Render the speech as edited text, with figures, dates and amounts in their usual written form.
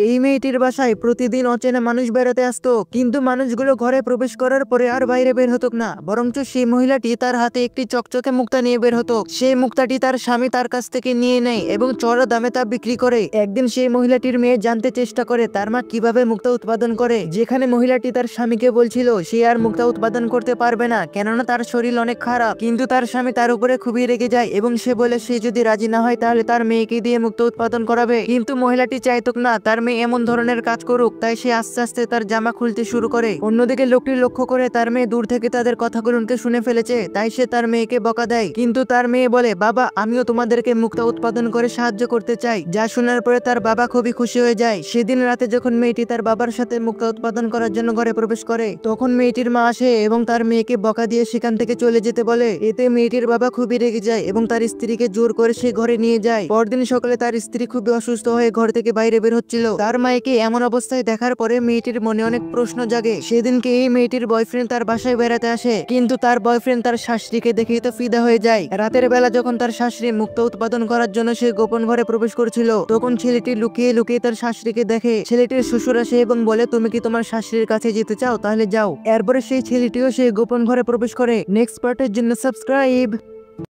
এই মেয়েটির বাসায় প্রতিদিন অচেনা মানুষ বেড়াতে আসতো, কিন্তু মানুষগুলো ঘরে প্রবেশ করার পরে আর বাইরে বের হতো না, বরঞ্চ সেই মহিলাটি তার হাতে একটি চকচকে মুক্তা নিয়ে বের হতো। সেই মুক্তাটি তার স্বামী তার কাছ থেকে নিয়ে নেয় এবং চড়া দামে তা বিক্রি করে। একদিন সেই মহিলাটির মেয়ে জানতে চেষ্টা করে তার মা কিভাবে মুক্তা উৎপাদন করে, যেখানে মহিলাটি তার স্বামীকে বলছিল সে আর মুক্তা উৎপাদন করতে পারবে না, কেননা তার শরীর অনেক খারাপ। কিন্তু তার স্বামী তার উপরে খুবই রেগে যায় এবং সে বলে সে যদি রাজি না হয় তাহলে তার মেয়েকে দিয়ে মুক্তা উৎপাদন করাবে। কিন্তু মহিলাটি চাইতো না তার মেয়ে এমন ধরনের কাজ করুক, তাই সে আস্তে আস্তে তার জামা খুলতে শুরু করে। অন্যদিকে লোকটি লক্ষ্য করে তার মেয়ে দূর থেকে তাদের কথাগুলোকে শুনে ফেলেছে, তাই সে তার মেয়েকে বকা দেয়। কিন্তু তার মেয়ে বলে, বাবা আমিও তোমাদেরকে মুক্তা উৎপাদন করে সাহায্য করতে চাই। যা শোনার পরে তার বাবা খুবই খুশি হয়ে যায়। সেদিন রাতে যখন মেয়েটি তার বাবার সাথে মুক্তা উৎপাদন করার জন্য ঘরে প্রবেশ করে, তখন মেয়েটির মা আসে এবং তার মেয়েকে বকা দিয়ে সেখান থেকে চলে যেতে বলে। এতে মেয়েটির বাবা খুবই রেগে যায় এবং তার স্ত্রীকে জোর করে সে ঘরে নিয়ে যায়। পরদিন সকালে তার স্ত্রী খুবই অসুস্থ হয়ে ঘর থেকে বাইরে বের হচ্ছিল। তার মায়েকে এমন অবস্থায় দেখার পরে মেয়েটির মনে অনেক প্রশ্ন জাগে। সেদিনকে এই মেয়েটির বয়ফ্রেন্ড তার বাসায় বেড়াতে আসে, কিন্তু তার বয়ফ্রেন্ড তার শাশুড়িকে দেখে তো ফিদা হয়ে যায়। রাতের বেলা যখন তার শাশুড়ি মুক্তা উৎপাদন করার জন্য সে গোপন ঘরে প্রবেশ করছিল, তখন ছেলেটি লুকিয়ে লুকিয়ে তার শাশুড়িকে দেখে। ছেলেটির শ্বশুর আসে এবং বলে, তুমি কি তোমার শাশুড়ির কাছে যেতে চাও? তাহলে যাও। এরপরে সেই ছেলেটিও সেই গোপন ঘরে প্রবেশ করে। নেক্সট পার্টের জন্য সাবস্ক্রাইব।